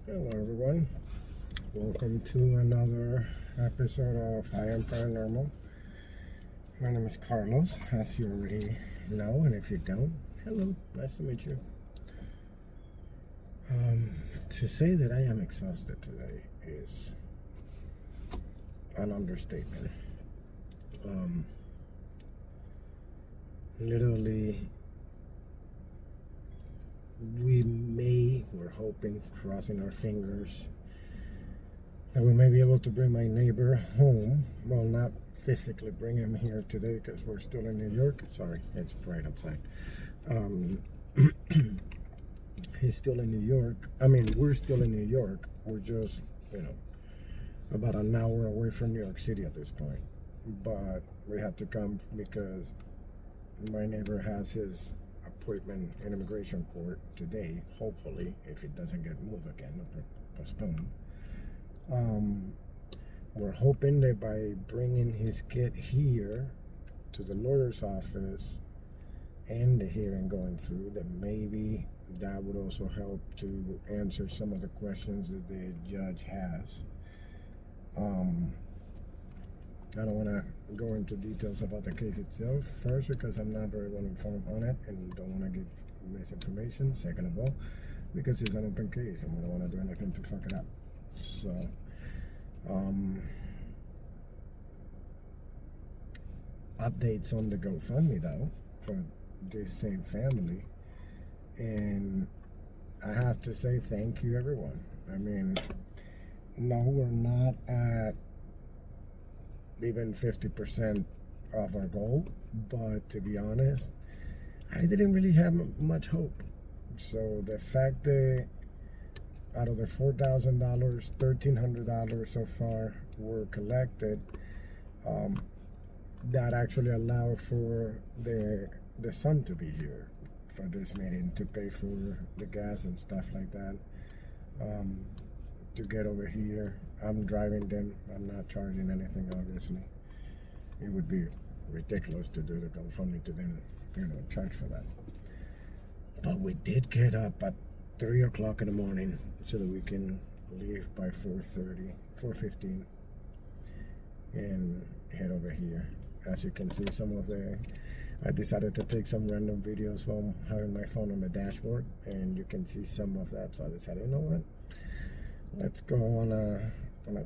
Hello everyone, welcome to another episode of I Am Paranormal. My name is Carlos, as you already know, and if you don't, hello, nice to meet you. To say that I am exhausted today is an understatement. Literally, we're hoping, crossing our fingers, that we may be able to bring my neighbor home. Well, not physically bring him here today because we're still in New York. Sorry, it's bright outside. He's still in New York. I mean, we're still in New York. We're just, about an hour away from New York City at this point. But we had to come because my neighbor has his appointment in immigration court today, hopefully, if it doesn't get moved again or postponed. We're hoping that by bringing his kid here to the lawyer's office and the hearing going through, that maybe that would also help to answer some of the questions that the judge has. I don't want to go into details about the case itself. First, because I'm not very well informed on it and don't want to give misinformation. Second of all, because it's an open case and we don't want to do anything to fuck it up. So, updates on the Gofundme though for this same family, and I have to say thank you everyone. I mean, no, we're not at even 50% of our goal, but to be honest, I didn't really have much hope. So the fact that out of the $4,000, $1,300 so far were collected, that actually allowed for the son to be here for this meeting to pay for the gas and stuff like that, to get over here. I'm driving them. I'm not charging anything, obviously. It would be ridiculous to do the GoFundMe to then, charge for that. But we did get up at 3 o'clock in the morning so that we can leave by 4:15 and head over here. As you can see, I decided to take some random videos while having my phone on the dashboard, and you can see some of that. So I decided, you know what? Let's go on a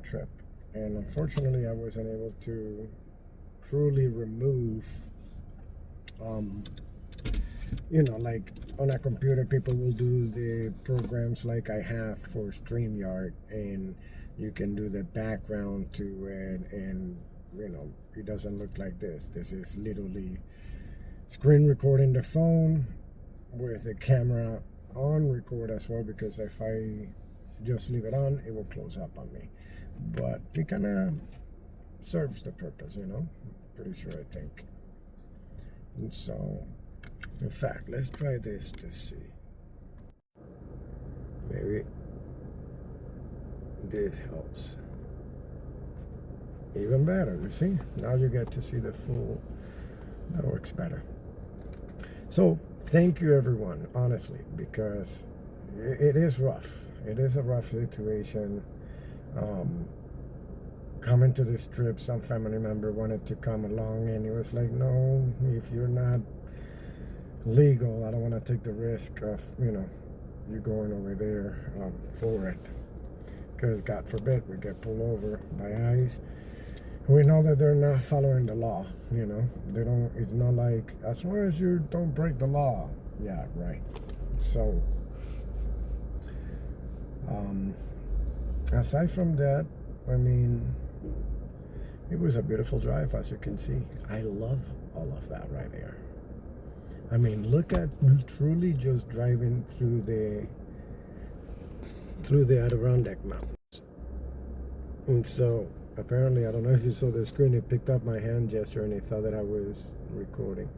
trip. And unfortunately, I wasn't able to truly remove, like on a computer, people will do the programs like I have for StreamYard, and you can do the background to it, and it doesn't look like this. This is literally screen recording the phone with the camera on record as well, because if I just leave it on, it will close up on me. But it kind of serves the purpose, pretty sure, I think. And so, in fact, let's try this to see. Maybe this helps. Even better, you see? Now you get to see the full. That works better. So, thank you everyone, honestly, because it is rough. It is a rough situation. Coming to this trip, some family member wanted to come along, and he was like, no, if you're not legal, I don't want to take the risk of, you going over there for it. Because God forbid we get pulled over by ICE. We know that they're not following the law, they don't, it's not like, as long as you don't break the law. Yeah, right. So, aside from that, I mean, it was a beautiful drive, as you can see. I love all of that right there. I mean, look at truly just driving through the Adirondack Mountains. And so, apparently, I don't know if you saw the screen, it picked up my hand gesture and it thought that I was recording.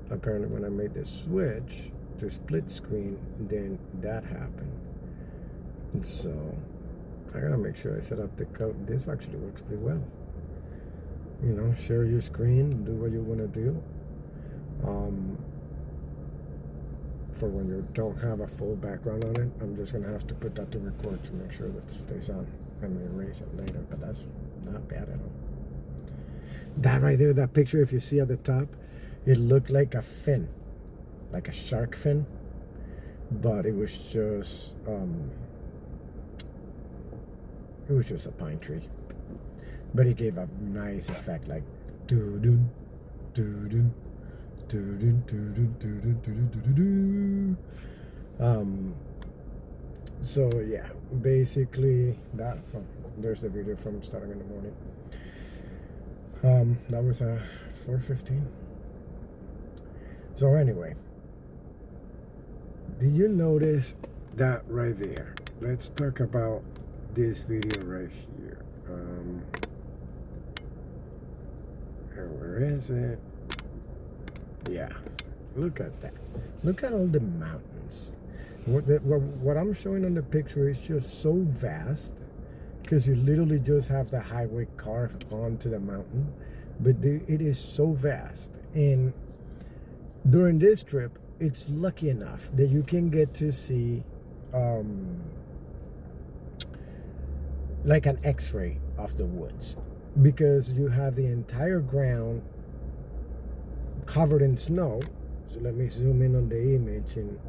Apparently, when I made the switch to split screen, then that happened. And so, I gotta make sure I set up the code. This actually works pretty well. Share your screen, do what you want to do. for when you don't have a full background on it. I'm just gonna have to put that to record to make sure that it stays on and erase it later, but that's not bad at all. That right there, that picture, if you see at the top, it looked like a fin, like a shark fin, but it was just a pine tree. But it gave a nice effect, like doo-doo, doo-doo, doo-doo, doo-doo, doo-doo, doo-doo, doo-doo. So yeah, basically that. Oh, there's the video from starting in the morning. That was 4:15. So anyway, did you notice that right there? Let's talk about this video right here. Where is it? Yeah, look at that. Look at all the mountains. What I'm showing on the picture is just so vast, because you literally just have the highway carved onto the mountain, but it is so vast. And during this trip, it's lucky enough that you can get to see like an x-ray of the woods, because you have the entire ground covered in snow. So let me zoom in on the image and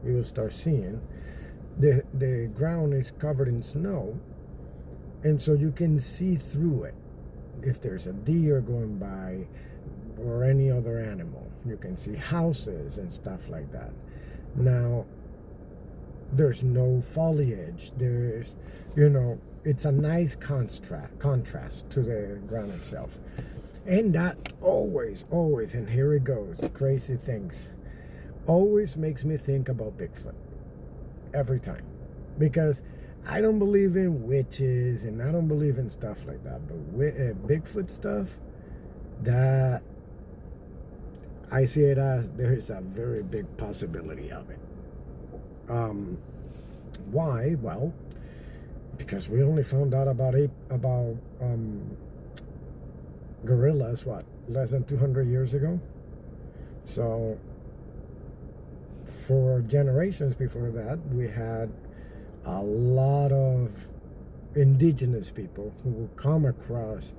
you will start seeing the ground is covered in snow, and so you can see through it. If there's a deer going by or any other animal, you can see houses and stuff like that. Now, there's no foliage. There's, it's a nice contrast to the ground itself. And that always, and here it goes, crazy things, always makes me think about Bigfoot. Every time. Because I don't believe in witches and I don't believe in stuff like that. But Bigfoot stuff, that I see it as there is a very big possibility of it. Why? Well, because we only found out about gorillas, less than 200 years ago? So for generations before that, we had a lot of indigenous people who will come across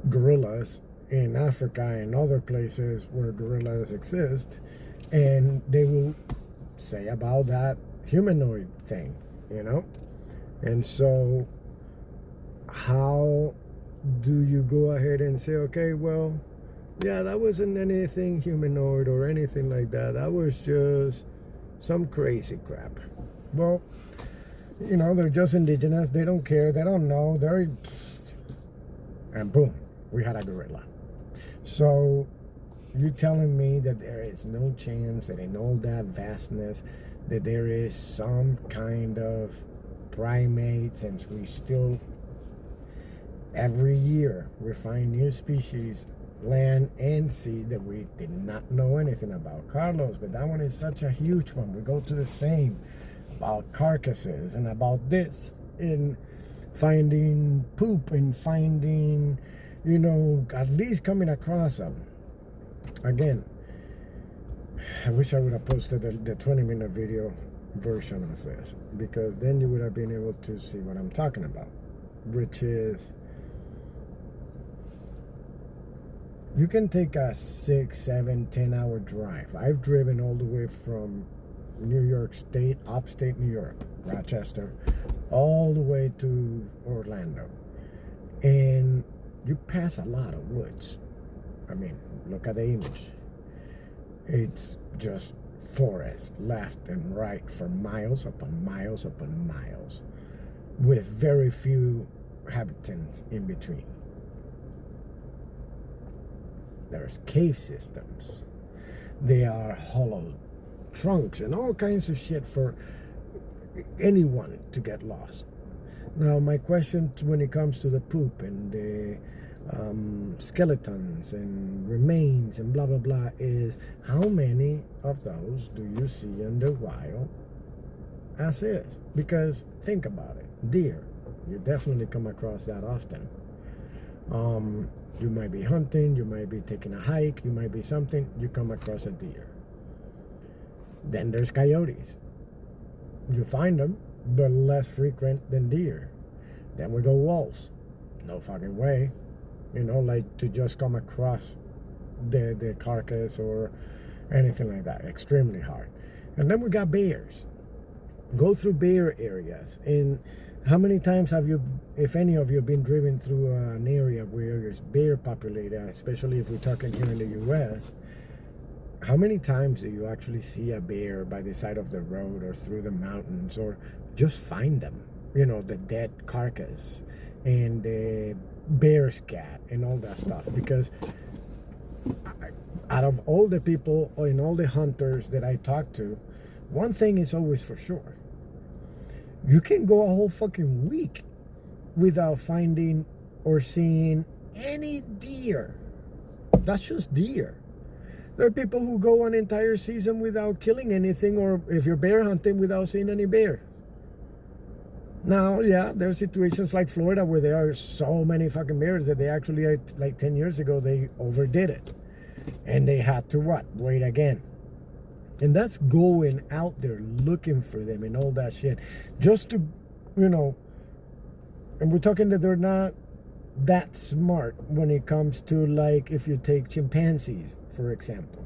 gorillas in Africa and other places where gorillas exist, and they will say about that humanoid thing, And so how do you go ahead and say, okay, well, yeah, that wasn't anything humanoid or anything like that. That was just some crazy crap. Well, they're just indigenous. They don't care. They don't know. And boom, we had a gorilla. So you're telling me that there is no chance that in all that vastness that there is some kind of primate, since we still every year we find new species, land and sea, that we did not know anything about, Carlos, but that one is such a huge one. We go to the same about carcasses and about this, in finding poop and finding, at least coming across them. Again, I wish I would have posted the 20-minute video version of this, because then you would have been able to see what I'm talking about, which is you can take a 6, 7, 10-hour drive. I've driven all the way from New York State, upstate New York, Rochester, all the way to Orlando. And you pass a lot of woods. I mean, look at the image. It's just forest left and right for miles upon miles upon miles, with very few inhabitants in between. There's cave systems. There are hollow trunks and all kinds of shit for anyone to get lost. Now, my question when it comes to the poop and the skeletons and remains and blah, blah, blah is, how many of those do you see in the wild as is? Because think about it. Deer, you definitely come across that often. You might be hunting, you might be taking a hike, you might be something, you come across a deer. Then there's coyotes. You find them, but less frequent than deer. Then we go wolves. No fucking way. Like to just come across the carcass or anything like that. Extremely hard. And then we got bears. Go through bear areas. And how many times have you, if any of you, been driven through an area where there's bear populated, especially if we're talking here in the U.S., how many times do you actually see a bear by the side of the road or through the mountains, or just find them? The dead carcass and the bear scat and all that stuff. Because out of all the people and all the hunters that I talk to, one thing is always for sure. You can go a whole fucking week without finding or seeing any deer. That's just deer. There are people who go an entire season without killing anything, or if you're bear hunting, without seeing any bear. Now, yeah, there are situations like Florida where there are so many fucking bears that they actually, like 10 years ago, they overdid it. And they had to what? Wait again. And that's going out there looking for them and all that shit. Just to, and we're talking that they're not that smart when it comes to, like, if you take chimpanzees, for example,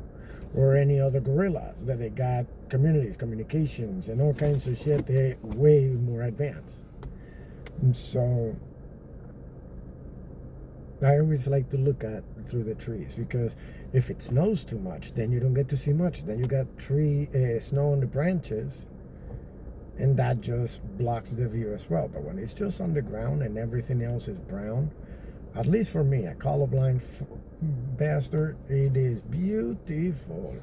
or any other gorillas, that they got communities, communications, and all kinds of shit. They're way more advanced. And so I always like to look at through the trees, because if it snows too much, then you don't get to see much. Then you got snow on the branches, and that just blocks the view as well. But when it's just on the ground and everything else is brown, at least for me, a colorblind bastard, it is beautiful.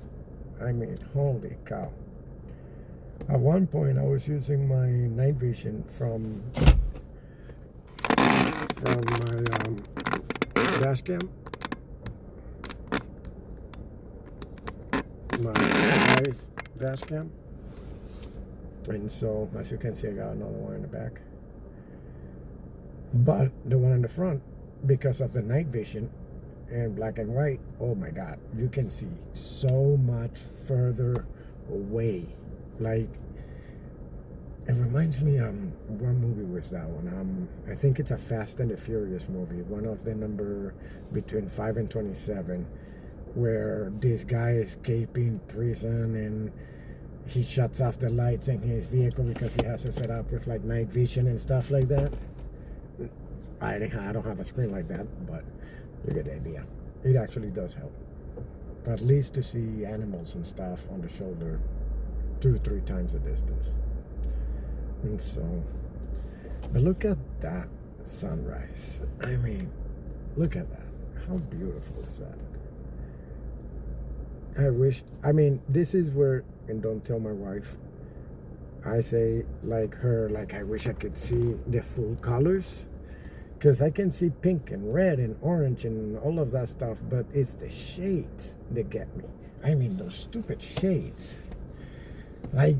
I mean, holy cow. At one point, I was using my night vision from my dash cam, my eyes dash cam, and so as you can see, I got another one in the back. But the one in the front, because of the night vision and black and white, oh my god, you can see so much further away. Like, it reminds me, what movie was that one? I think it's a Fast and the Furious movie, one of the number between 5 and 27, where this guy escaping prison and he shuts off the lights in his vehicle because he has it set up with like night vision and stuff like that. I don't have a screen like that, but you get the idea. It actually does help, at least to see animals and stuff on the shoulder 2-3 times the distance. And so, but look at that sunrise. I mean, look at that. How beautiful is that? This is where, and don't tell my wife, I say like her, like I wish I could see the full colors, because I can see pink and red and orange and all of that stuff, but it's the shades that get me. I mean, those stupid shades. Like,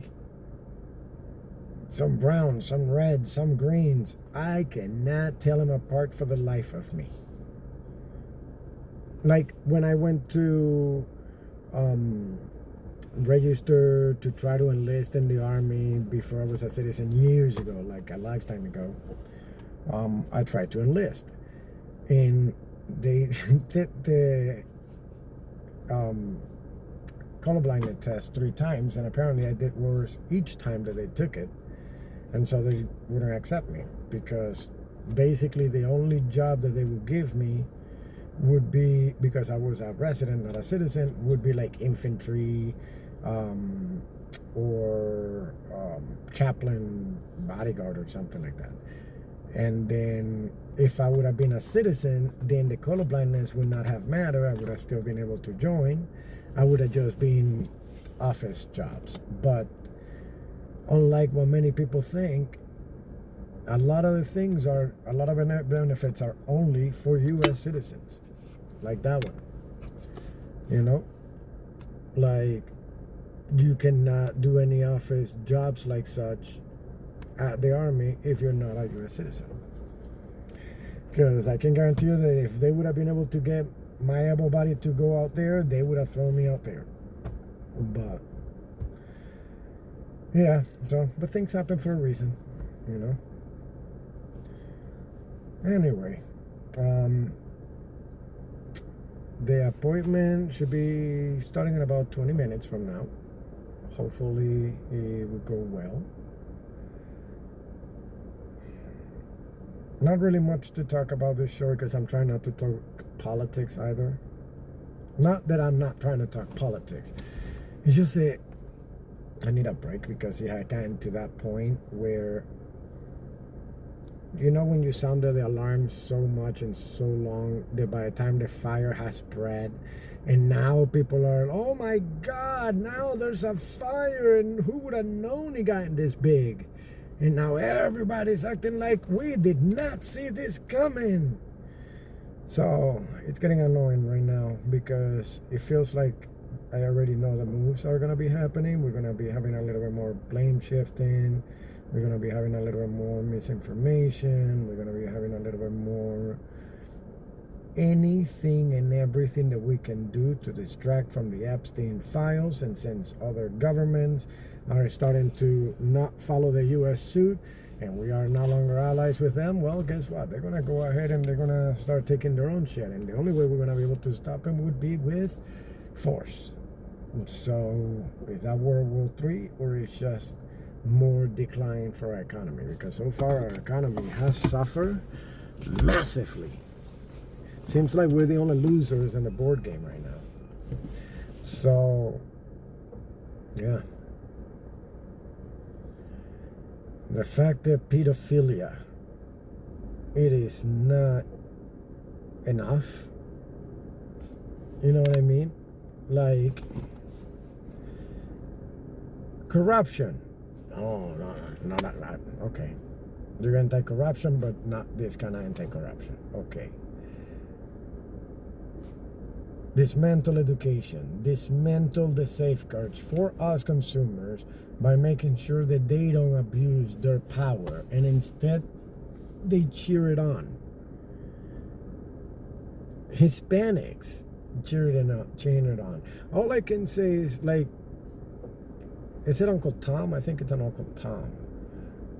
some browns, some reds, some greens. I cannot tell them apart for the life of me. Like, when I went to register to try to enlist in the army before I was a citizen years ago, like a lifetime ago, I tried to enlist. And they did the colorblindness test 3 times, and apparently I did worse each time that they took it, and so they wouldn't accept me, because basically the only job that they would give me would be, because I was a resident, not a citizen, would be like infantry, or chaplain, bodyguard, or something like that. And then if I would have been a citizen, then the colorblindness would not have mattered. I would have still been able to join. I would have just been office jobs. But unlike what many people think, a lot of benefits are only for U.S. citizens. Like that one. Like, you cannot do any office jobs like such at the army if you're not a U.S. citizen. Because I can guarantee you that if they would have been able to get my able body to go out there, they would have thrown me out there. But Yeah, so, but things happen for a reason, you know. Anyway, um, the appointment should be starting in about 20 minutes from now. Hopefully, it will go well. Not really much to talk about this show because I'm trying not to talk politics either. Not that I'm not trying to talk politics. It's just that I need a break because it had gotten to that point where, you know, when you sounded the alarm so much and so long that by the time the fire has spread, and now people are, oh my God, now there's a fire, and who would have known it got this big? And now everybody's acting like we did not see this coming. So it's getting annoying right now because it feels like I already know the moves are going to be happening. We're going to be having a little bit more blame shifting. We're going to be having a little bit more misinformation. We're going to be having a little bit more anything and everything that we can do to distract from the Epstein files. And since other governments are starting to not follow the U.S. suit and we are no longer allies with them, well, guess what? They're going to go ahead and they're going to start taking their own shit. And the only way we're going to be able to stop them would be with force. So is that World War III or is just more decline for our economy? Because so far our economy has suffered massively. Seems like we're the only losers in the board game right now. So, yeah. The fact that pedophilia, it is not enough. You know what I mean? Like, corruption. Oh, no, not. Okay. You're anti-corruption, but not this kind of anti-corruption. Okay. Dismantle education. Dismantle the safeguards for us consumers by making sure that they don't abuse their power and instead they cheer it on. Hispanics cheering it on. All I can say is, like, is it Uncle Tom? I think it's an Uncle Tom.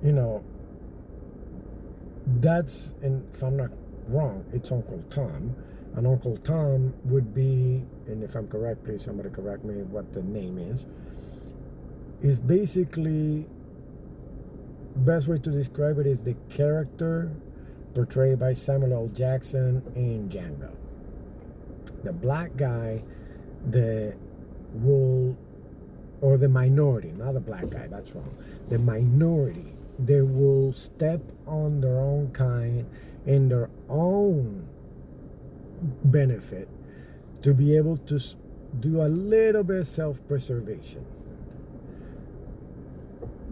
You know, that's, and if I'm not wrong, it's Uncle Tom. And Uncle Tom would be, and if I'm correct, please somebody correct me what the name is basically, best way to describe it is the character portrayed by Samuel L. Jackson in Django. The black guy, the will, or the minority, not the black guy, that's wrong. The minority, they will step on their own kind in their own benefit to be able to do a little bit of self-preservation.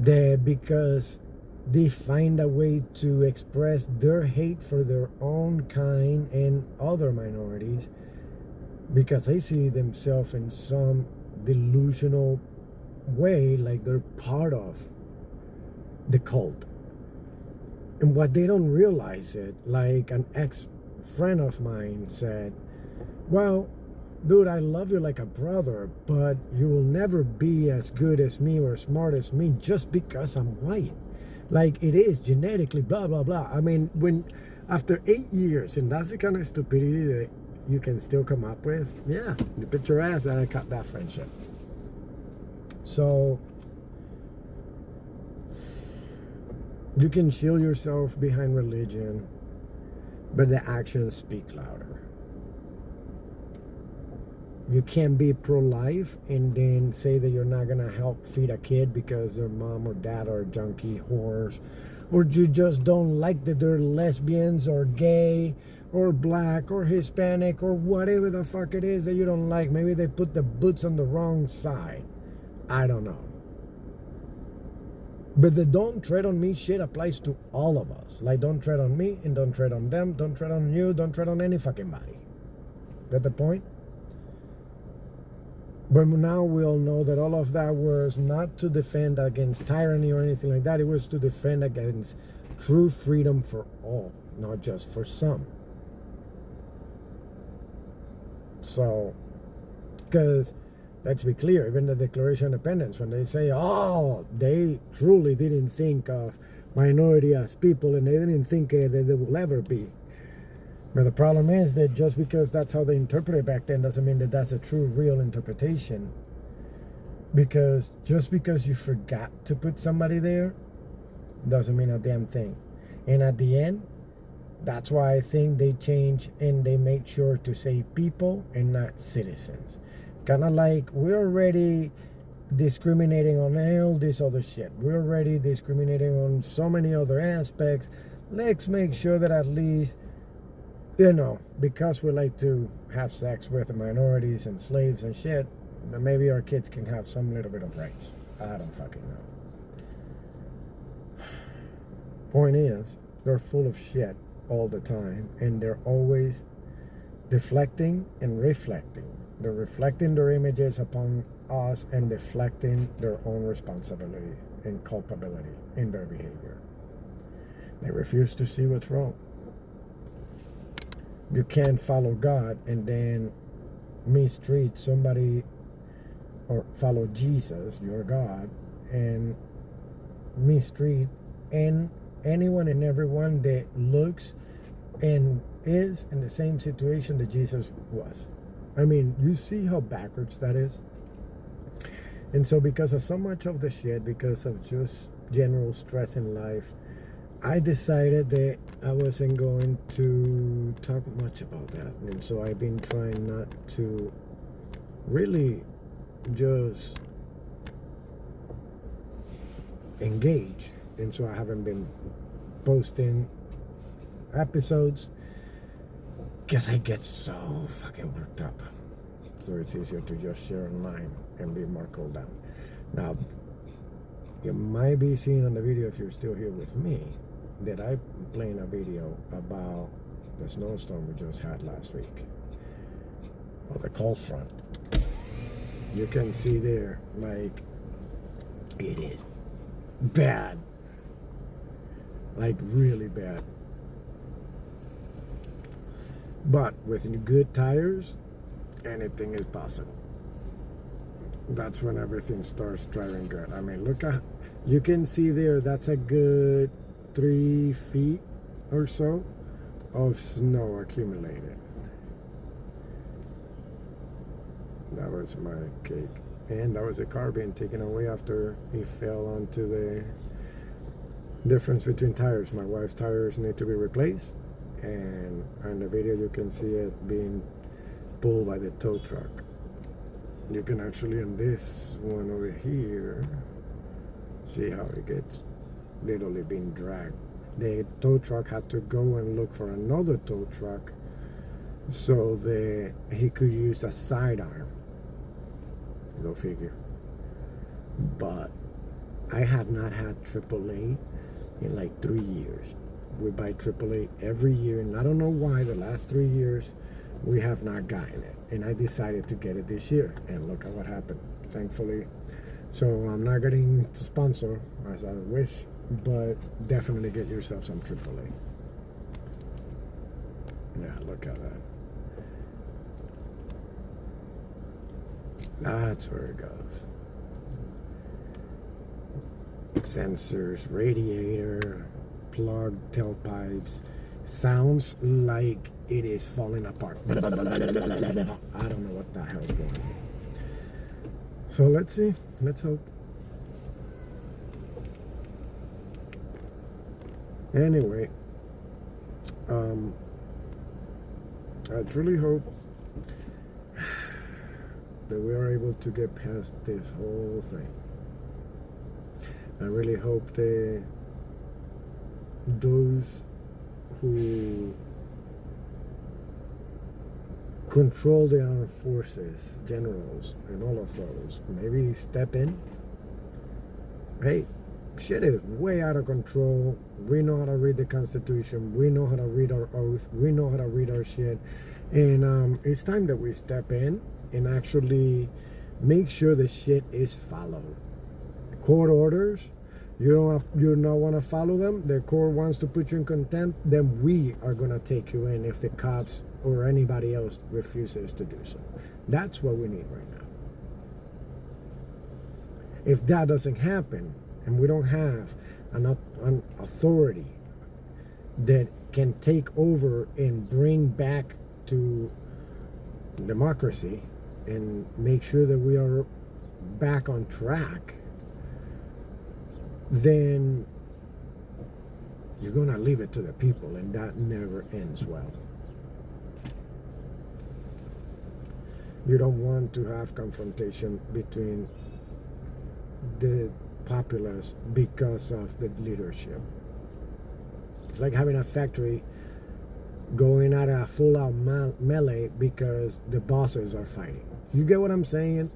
Because they find a way to express their hate for their own kind and other minorities because they see themselves in some delusional way like they're part of the cult. And what they don't realize it, like an ex-friend of mine said, well, dude, I love you like a brother, but you will never be as good as me or smart as me just because I'm white. Like, it is genetically, blah, blah, blah. I mean, when after 8 years, and that's the kind of stupidity that you can still come up with, yeah, you put your ass and I cut that friendship. So, you can shield yourself behind religion, but the actions speak louder. You can't be pro-life and then say that you're not going to help feed a kid because their mom or dad are junkie whores, or you just don't like that they're lesbians or gay or black or Hispanic or whatever the fuck it is that you don't like. Maybe they put the boots on the wrong side. I don't know. But the don't tread on me shit applies to all of us. Like, don't tread on me and don't tread on them. Don't tread on you. Don't tread on any fucking body. Get the point? But now we all know that all of that was not to defend against tyranny or anything like that. It was to defend against true freedom for all, not just for some. So, because Let's be clear, even the Declaration of Independence, when they say, oh, they truly didn't think of minority as people and they didn't think that they will ever be. But the problem is that just because that's how they interpreted back then doesn't mean that that's a true, real interpretation. Because just because you forgot to put somebody there doesn't mean a damn thing. And at the end, that's why I think they change and they make sure to say people and not citizens. Kind of like we're already discriminating on all this other shit. We're already discriminating on so many other aspects. Let's make sure that at least, because we like to have sex with minorities and slaves and shit, maybe our kids can have some little bit of rights. I don't fucking know. Point is, they're full of shit all the time, and they're always deflecting and reflecting. They're reflecting their images upon us and deflecting their own responsibility and culpability in their behavior. They refuse to see what's wrong. You can't follow God and then mistreat somebody, or follow Jesus, your God, and mistreat anyone and everyone that looks and is in the same situation that Jesus was. I mean, you see how backwards that is? And so because of so much of the shit, because of just general stress in life, I decided that I wasn't going to talk much about that. And so I've been trying not to really just engage. And so I haven't been posting episodes because I get so fucking worked up. So it's easier to just share online and be more cooled down. Now, you might be seeing on the video, if you're still here with me, that I'm playing a video about the snowstorm we just had last week, or the cold front. You can see there, like, it is bad, like really bad. But with good tires, anything is possible. That's when everything starts driving good. I mean, look at, you can see there, that's a good 3 feet or so of snow accumulated. That was my cake. And that was a car being taken away after he fell onto the difference between tires. My wife's tires need to be replaced. And in the video you can see it being pulled by the tow truck. You can actually, on this one over here, see how it gets literally being dragged. The tow truck had to go and look for another tow truck so that he could use a sidearm. Go figure. But I have not had AAA in like 3 years. We buy AAA every year, and I don't know why the last 3 years we have not gotten it. And I decided to get it this year, and look at what happened. Thankfully, so I'm not getting sponsored as I wish, but definitely get yourself some AAA. Yeah, look at that. That's where it goes. Sensors, radiator, plug, tailpipes. Sounds like it is falling apart. I don't know what the hell is going on. So let's see. Let's hope. Anyway, I truly hope that we are able to get past this whole thing. I really hope that those who control the armed forces, generals, and all of those, maybe step in. Hey, shit is way out of control. We know how to read the Constitution. We know how to read our oath. We know how to read our shit. And it's time that we step in and actually make sure the shit is followed. Court orders, you don't want to follow them, the court wants to put you in contempt, then we are going to take you in if the cops or anybody else refuses to do so. That's what we need right now. If that doesn't happen, and we don't have an authority that can take over and bring back to democracy and make sure that we are back on track, then you're going to leave it to the people, and that never ends well. You don't want to have confrontation between the populace because of the leadership. It's like having a factory going at a full-out melee because the bosses are fighting. You get what I'm saying?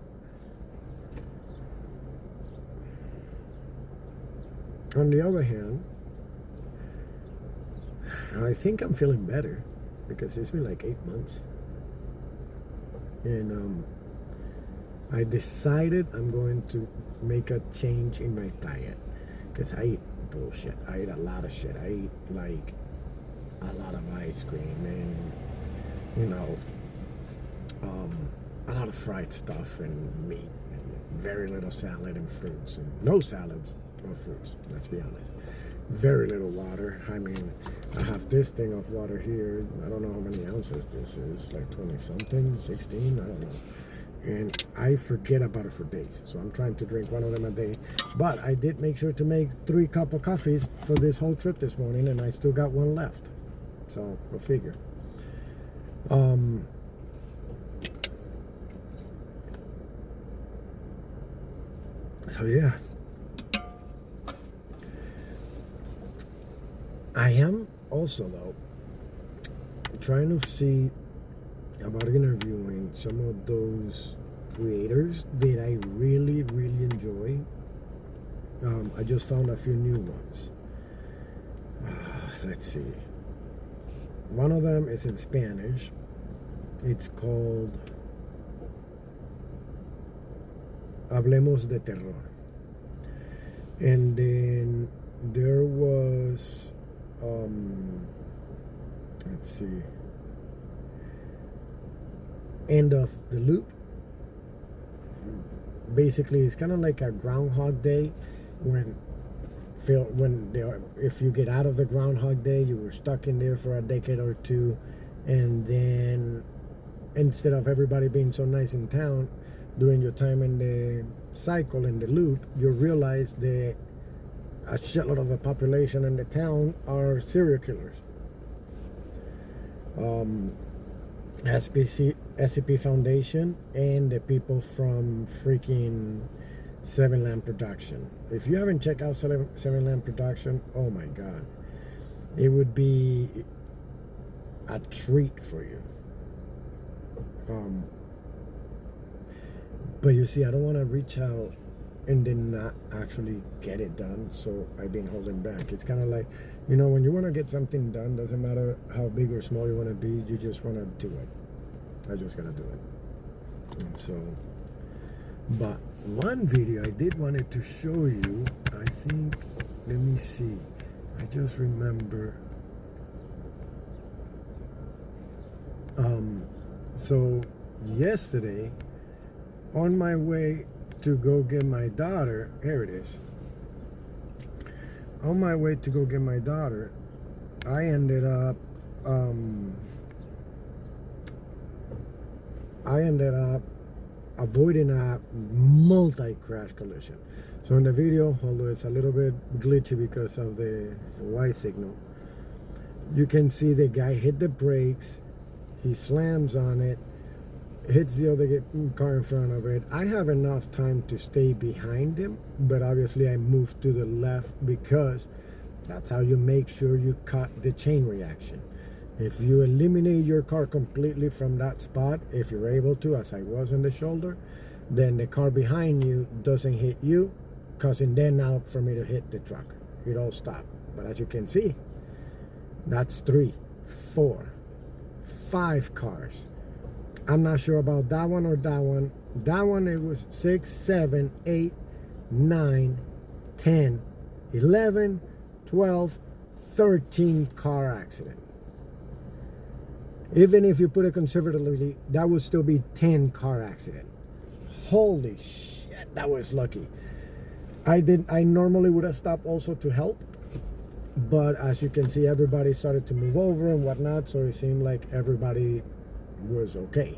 On the other hand, I think I'm feeling better because it's been like 8 months. And I decided I'm going to make a change in my diet because I eat bullshit. I eat a lot of shit. I eat like a lot of ice cream and, you know, a lot of fried stuff and meat and very little salad and fruits and no salads or fruits, let's be honest. Very little water. I mean, I have this thing of water here. I don't know how many ounces this is, like 20 something, 16, I don't know. And I forget about it for days. So I'm trying to drink one of them a day. But I did make sure to make 3 cups of coffees for this whole trip this morning, and I still got one left. So go figure. So yeah. I am also, though, trying to see about interviewing some of those creators that I really, really enjoy. I just found a few new ones. Let's see. One of them is in Spanish. It's called Hablemos de Terror. And then there was let's see, End of the Loop. Basically, it's kind of like a Groundhog Day if you get out of the Groundhog Day, you were stuck in there for a decade or two, and then instead of everybody being so nice in town during your time in the cycle, in the loop, you realize that a shitload of the population in the town are serial killers. SCP Foundation and the people from freaking Seven Lamb Production. If you haven't checked out Seven Lamb Production, oh my god, it would be a treat for you. But you see, I don't want to reach out and then not actually get it done, so I've been holding back. It's kind of like, you know, when you want to get something done, doesn't matter how big or small you want to be, you just want to do it. I just gotta do it. And so, but one video I did wanted to show you, I think, let me see, I just remember, so yesterday, on my way to go get my daughter, here it is. On my way to go get my daughter, I ended up avoiding a multi-crash collision. So in the video, although it's a little bit glitchy because of the Y signal, you can see the guy hit the brakes, he slams on it, hits the other car in front of it. I have enough time to stay behind him, but obviously I moved to the left because that's how you make sure you cut the chain reaction. If you eliminate your car completely from that spot, if you're able to, as I was in the shoulder, then the car behind you doesn't hit you, causing then out for me to hit the truck. It all stopped. But as you can see, that's 3, 4, 5 cars. I'm not sure about that one or that one. That one, it was 6, 7, 8, 9, 10, 11, 12, 13 car accident. Even if you put it conservatively, that would still be 10 car accident. Holy shit, that was lucky. I normally would have stopped also to help, but as you can see, everybody started to move over and whatnot, so it seemed like everybody was okay.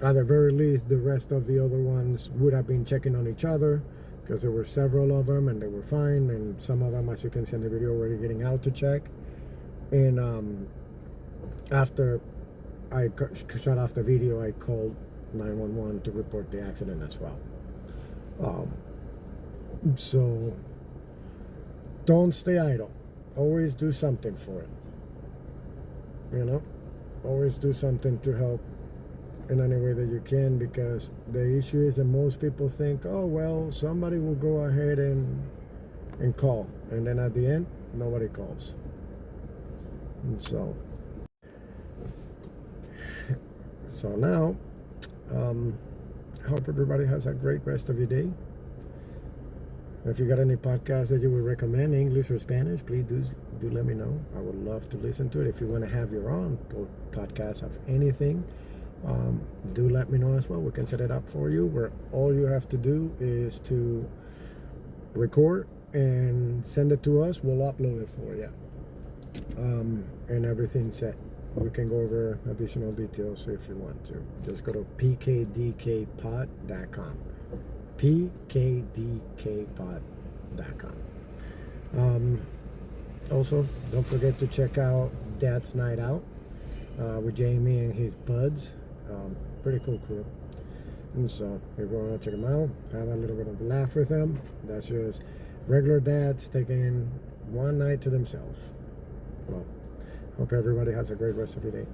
At the very least, the rest of the other ones would have been checking on each other, because there were several of them and they were fine, and some of them, as you can see in the video, were getting out to check. And after I shut off the video, I called 911 to report the accident as well. So don't stay idle. Always do something for it. You know, always do something to help in any way that you can, because the issue is that most people think, oh well, somebody will go ahead and call, and then at the end nobody calls. And so now I hope everybody has a great rest of your day. If you got any podcasts that you would recommend, English or Spanish, please do let me know. I would love to listen to it. If you want to have your own podcast of anything, do let me know as well. We can set it up for you, where all you have to do is to record and send it to us. We'll upload it for you, and everything's set. We can go over additional details if you want to. Just go to pkdkpod.com. pkdkpod.com. Also, don't forget to check out Dad's Night Out with Jamie and his buds. Pretty cool crew. And so you're going to check them out, have a little bit of a laugh with them. That's just regular dads taking one night to themselves. Well, hope everybody has a great rest of your day.